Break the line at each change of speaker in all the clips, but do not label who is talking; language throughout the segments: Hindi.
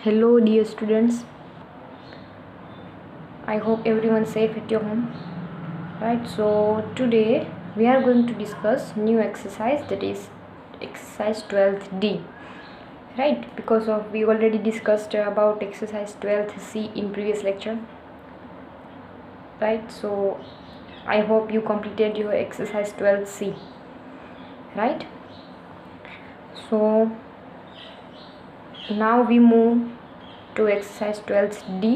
Hello dear students, I hope everyone safe at your home. Right, so today we are going to discuss new exercise, that is exercise 12th D. Right, because of we already discussed about exercise 12th C in previous lecture. Right, so I hope you completed your exercise 12th C. Right, so now we move to exercise 12th D,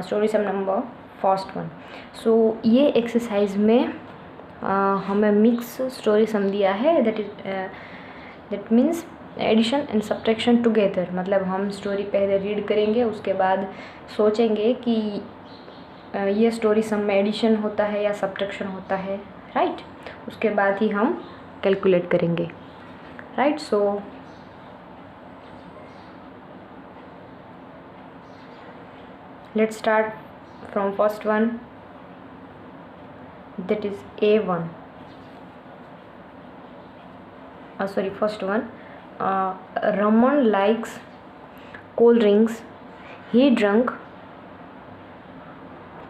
story sum number first one. So ये एक्सरसाइज में हमें मिक्स स्टोरी सम दिया है, that means addition and subtraction together. मतलब हम स्टोरी पहले रीड करेंगे, उसके बाद सोचेंगे कि ये स्टोरी सम में एडिशन होता है या सब्ट्रैक्शन होता है. राइट, उसके बाद ही हम कैलकुलेट करेंगे. Right, so let's start from first one, that is A1. First one, Raman likes cold drinks. He drank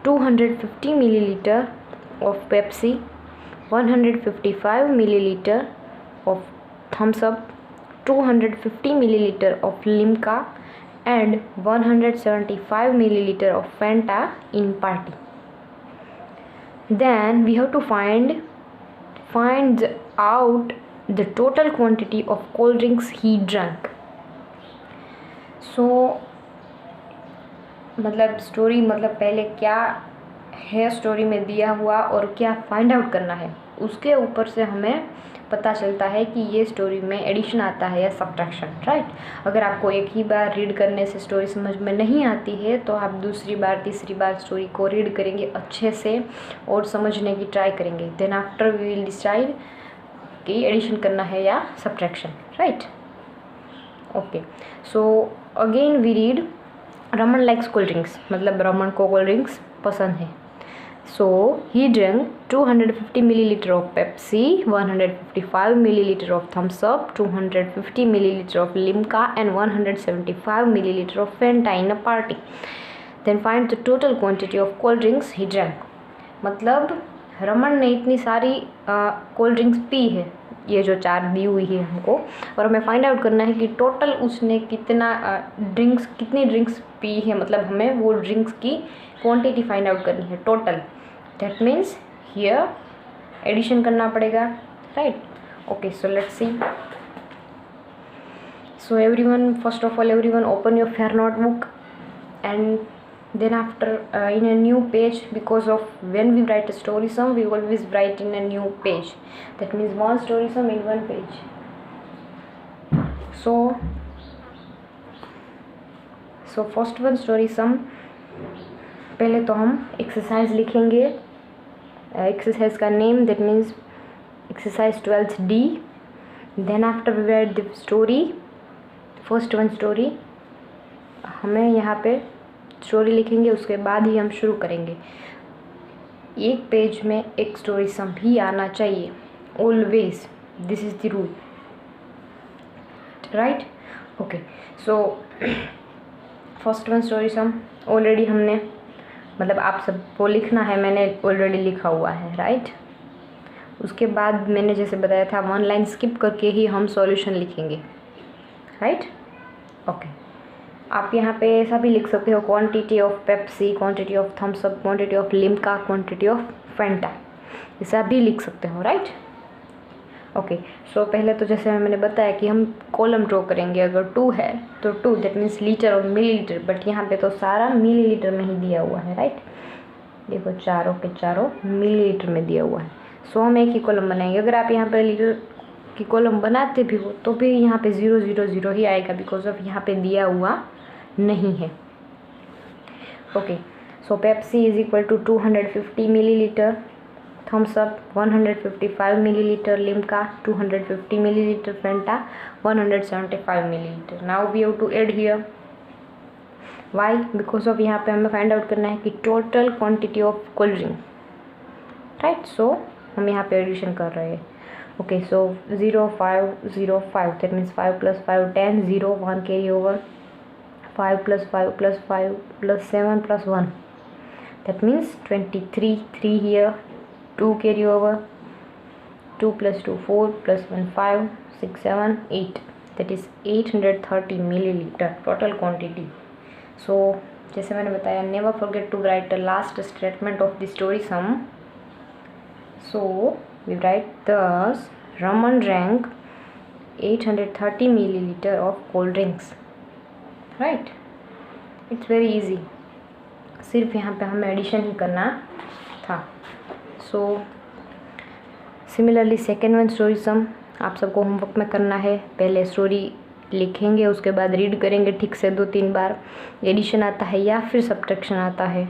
250 milliliter of Pepsi, 155 milliliter of Thumbs Up, 250 milliliter of Limca and 175 milliliter of Fanta in party. Then we have to find out the total quantity of cold drinks he drank. So मतलब स्टोरी, मतलब पहले क्या है स्टोरी में दिया हुआ और क्या फाइंड आउट करना है, उसके ऊपर से हमें पता चलता है कि ये स्टोरी में एडिशन आता है या सब्ट्रैक्शन. राइट, अगर आपको एक ही बार रीड करने से स्टोरी समझ में नहीं आती है तो आप दूसरी बार तीसरी बार स्टोरी को रीड करेंगे अच्छे से और समझने की ट्राई करेंगे. Then after we will decide कि एडिशन करना है या subtraction. Right, okay. So again we read Raman likes cold drinks, मतलब रमन को कोल्ड ड्रिंक्स पसंद है. So he drank 250 milliliter of Pepsi, 155 milliliter of Thumbs Up, 250 milliliter of Limca and 175 milliliter of Fanta in a party. Then find the total quantity of cold drinks he drank. मतलब रमन ने इतनी सारी कोल्ड ड्रिंक्स पी है, ये जो 4 दी हुई है हमको, और हमें फाइंड आउट करना है कि टोटल उसने कितनी ड्रिंक्स पी है. मतलब हमें वो ड्रिंक्स की क्वांटिटी फाइंड आउट करनी है, total. That means here addition करना पड़ेगा. Right, okay. So let's see. So everyone, first of all everyone open your fair notebook and then after in a new page, because of when we write a story sum we always write in a new page. That means one story sum in one page. So first one story sum, पहले तो हम एक्सरसाइज लिखेंगे. एक्सरसाइज का name, that means exercise 12th D. Then after we write the story, first one story. हमें यहाँ पे स्टोरी लिखेंगे, उसके बाद ही हम शुरू करेंगे. एक पेज में एक स्टोरी सम ही आना चाहिए, always. This is the rule. Right, okay. So first one story sum already हमने, मतलब आप सबको लिखना है, मैंने ऑलरेडी लिखा हुआ है. राइट, उसके बाद मैंने जैसे बताया था 1 लाइन स्किप करके ही हम सॉल्यूशन लिखेंगे. Right, okay. आप यहाँ पे ऐसा भी लिख सकते हो, quantity of Pepsi, quantity of Thums Up, quantity of Limca, quantity of Fanta, ऐसा भी लिख सकते हो. Right, okay. सो पहले तो जैसे मैंने बताया कि हम कॉलम ड्रॉ करेंगे. अगर 2 है तो 2, दैट मीन्स लीटर और मिलीलीटर, बट यहाँ पे तो सारा मिलीलीटर में ही दिया हुआ है. राइट, देखो चारों के चारों मिलीलीटर में दिया हुआ है. सो हम एक ही कॉलम बनाएंगे. अगर आप यहाँ पे लीटर की कॉलम बनाते भी हो तो भी यहाँ पे 0 0 0 ही आएगा, बिकॉज ऑफ यहाँ पे दिया हुआ नहीं है. Okay. So Pepsi is equal to 250 millilitre, Thumbs Up 155 milliliter, Limca 250 milliliter, Fanta 175 milliliter. Now we have to add here. Why? Because of यहाँ पे हमें फाइंड आउट करना है कि total quantity of cold drink. Right, so हम यहाँ पे एडिशन कर रहे हैं. Okay. So 0 5 0 5, that means 5 + 5 10, 0 1 carry over, 5 + 5 + 5 + 7 + 1, that means 23. 3 here, 2 carry over, 2 + 2 4 + 1 5 6 7 8, that is 830 milliliter total quantity. So जैसे मैंने बताया, never forget to write the last statement of the story sum. So we write thus Raman drank 830 milliliter of cold drinks, right? It's very easy, सिर्फ यहाँ पे हमें एडिशन ही करना था. So similarly second one story sum आप सबको होमवर्क में करना है. पहले स्टोरी लिखेंगे, उसके बाद रीड करेंगे ठीक से 2-3 बार. एडिशन आता है या फिर सब्ट्रैक्शन आता है,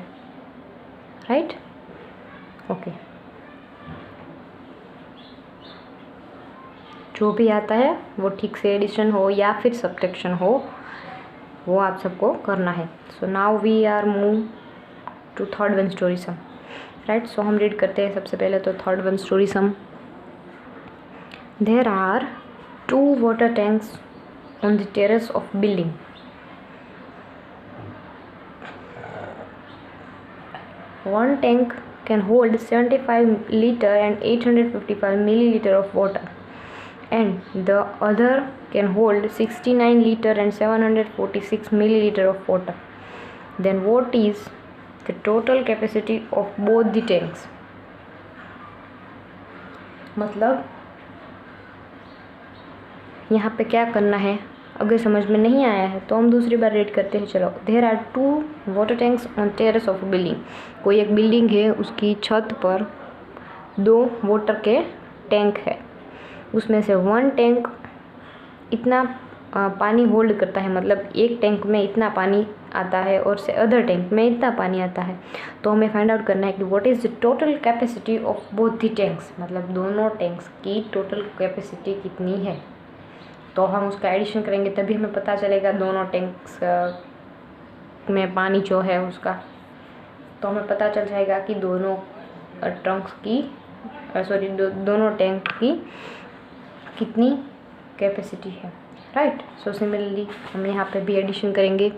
राइट? ओके, जो भी आता है वो ठीक से एडिशन हो या फिर सब्ट्रैक्शन हो, वो आप सबको करना है. So now we are move to third one story sum, right? So हम रीड करते हैं सबसे पहले तो third one story sum. There are 2 water tanks on the terrace of building. One tank can hold 75 liter and 855 milliliter of water, and the other can hold 69 liter and 746 milliliter of water. Then what is the total capacity of both the tanks? मतलब यहाँ पे क्या करना है, अगर समझ में नहीं आया है तो हम दूसरी बार रीड करते हैं. चलो. There are 2 water tanks on terrace of building. कोई एक बिल्डिंग है, उसकी छत पर 2 वाटर के टैंक है. उसमें से 1 टैंक इतना पानी होल्ड करता है, मतलब एक टैंक में इतना पानी आता है और से अदर टैंक में इतना पानी आता है. तो हमें फाइंड आउट करना है कि what is the total capacity of both the tanks, मतलब दोनों टैंक्स की टोटल कैपेसिटी कितनी है. तो हम उसका एडिशन करेंगे तभी हमें पता चलेगा दोनों टैंक्स में पानी जो है उसका. तो हमें पता चल जाएगा कि दोनों टैंक्स की दोनों टैंक की कितनी कैपेसिटी है, राइट? सो सिमिलरली हम यहाँ पे भी एडिशन करेंगे.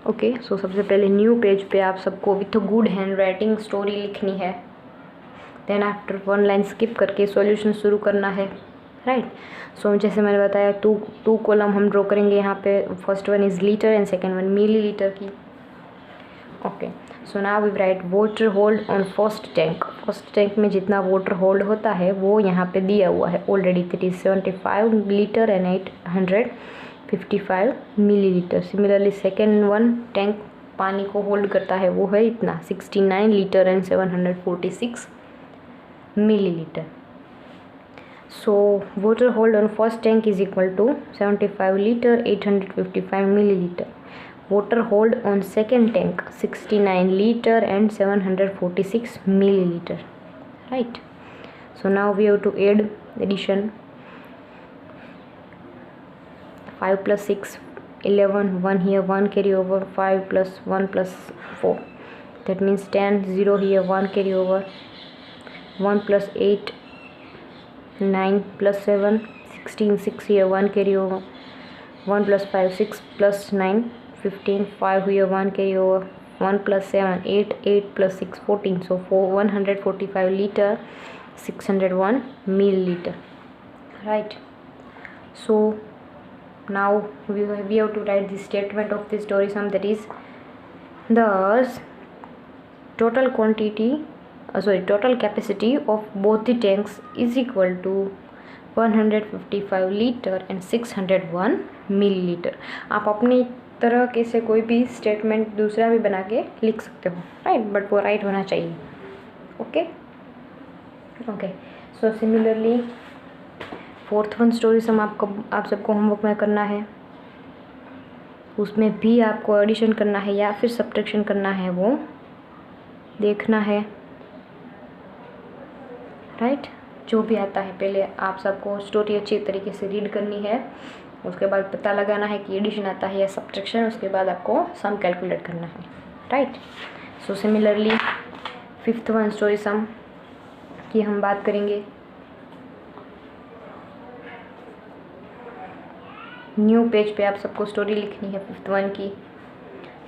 ओके, सो सबसे पहले न्यू पेज पे आप सबको with good hand writing story लिखनी है. देन आफ्टर 1 लाइन स्किप करके सॉल्यूशन शुरू करना है, राइट? सो जैसे मैंने बताया, टू कॉलम हम ड्रॉ करेंगे यहाँ पे. First one is litre and second one millilitre की. Okay, so now we write water hold on first tank. First tank में जितना वाटर होल्ड होता है वो यहाँ पे दिया हुआ है already, that is 75 litre and 855 millilitre. Similarly second one tank पानी को होल्ड करता है, वो है इतना 69 litre and 746 milliliter. So water hold on first tank is equal to 75 liter 855 milliliter. Water hold on second tank 69 liter and 746 milliliter, right? So now we have to add addition. 5 + 6 11, 1 here, 1 carry over, 5 + 1 + 4, that means 10, 0 here, 1 carry over, 1 + 8 9 + 7 16, 6 here, 1 carry over, 1 + 5 6 + 9 15, 5 here, 1 carry over, 1 + 7 8 8 + 6 14. So 145 liter 601 milliliter, right? So now we have to write the statement of the story sum, that is thus total capacity of both the tanks is equal to 155 liter and 601 milliliter. आप अपनी तरह के से कोई भी स्टेटमेंट दूसरा भी बना के लिख सकते हो, राइट? बट वो राइट होना चाहिए. Okay. So similarly fourth one story sum आप सबको होमवर्क में करना है. उसमें भी आपको एडिशन करना है या फिर सब्ट्रैक्शन करना है, वो देखना है, राइट? जो भी आता है पहले आप सबको स्टोरी अच्छी तरीके से रीड करनी है, उसके बाद पता लगाना है कि एडिशन आता है या सब्ट्रैक्शन, उसके बाद आपको सम कैलकुलेट करना है, right? So similarly fifth one story sum की हम बात करेंगे. न्यू पेज पे आप सबको स्टोरी लिखनी है 5th वन की।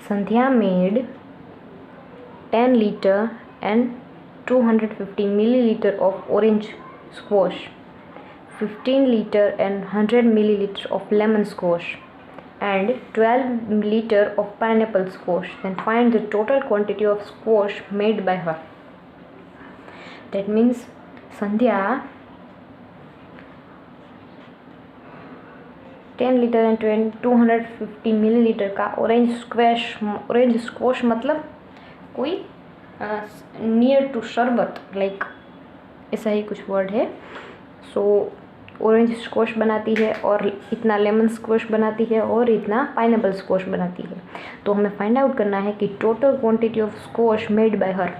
Sandhya made 10 litre and 250 milliliter of orange squash, 15 liter and 100 milliliter of lemon squash, and 12 liter of pineapple squash. Then find the total quantity of squash made by her. That means Sandhya 10 litre and 250 millilitre का ऑरेंज स्क्वैश मतलब कोई नियर टू शरबत, लाइक ऐसा ही कुछ वर्ड है। सो ऑरेंज स्क्वैश बनाती है और इतना लेमन स्क्वैश बनाती है और इतना पाइनएप्पल स्क्वैश बनाती है। तो हमें फाइंड आउट करना है कि total quantity of squash made by हर।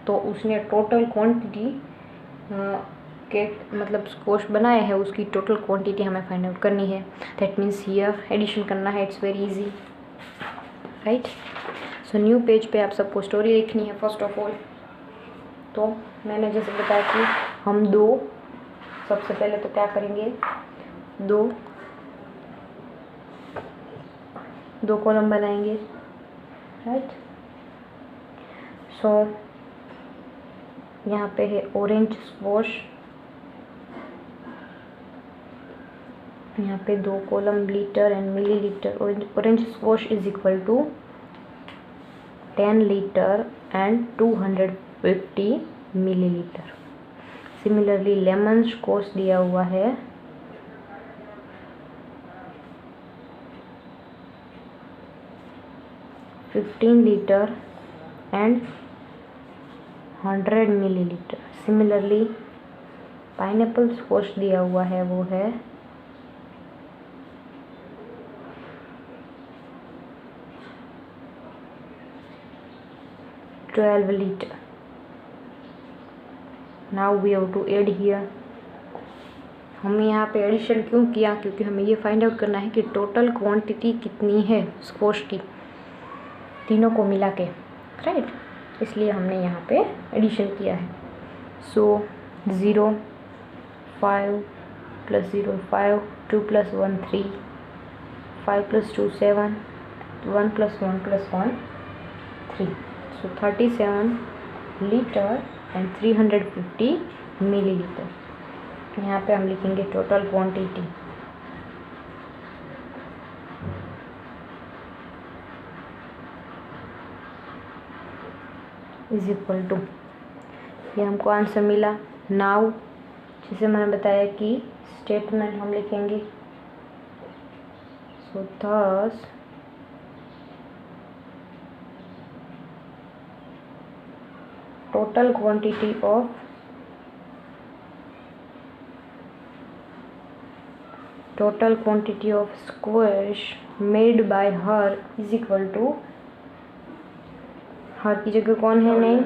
तो उसने टोटल क्वांटिटी के मतलब स्क्वैश बनाए हैं, उसकी टोटल क्वांटिटी हमें फाइंड आउट करनी है। दैट मीन्स हियर एडिशन करना है, it's very easy, right. So new page पे आप सबको स्टोरी लिखनी है फर्स्ट ऑफ ऑल। तो मैंने जैसे बताया कि हम सबसे पहले तो क्या करेंगे, दो कॉलम बनाएंगे, राइट। सो यहाँ पे है ऑरेंज स्क्वैश, यहाँ पे 2 column litre and millilitre. Orange squash is equal to 10 litre and 250 millilitre. Similarly lemon squash दिया हुआ है 15 litre and 100 millilitre. Similarly pineapple squash दिया हुआ है वो है 12 litre. Now we have to add here. हमने यहाँ पे एडिशन क्यों किया, क्योंकि हमें ये फाइंड आउट करना है कि टोटल क्वांटिटी कितनी है स्क्वैश की, तीनों को मिला के, राइट। इसलिए हमने यहाँ पे एडिशन किया है। सो 0 5 + 0 5, 2 + 1 3, 5 + 2 7, 1 + 1 + 1 3। So 37 litre and 350 millilitre. यहाँ पे हम लिखेंगे total quantity is equal to, ये हमको आंसर मिला। नाउ जैसे मैंने बताया कि स्टेटमेंट हम लिखेंगे। सो thus total quantity of squash made by her is equal to, हर की जगह कौन है, नहीं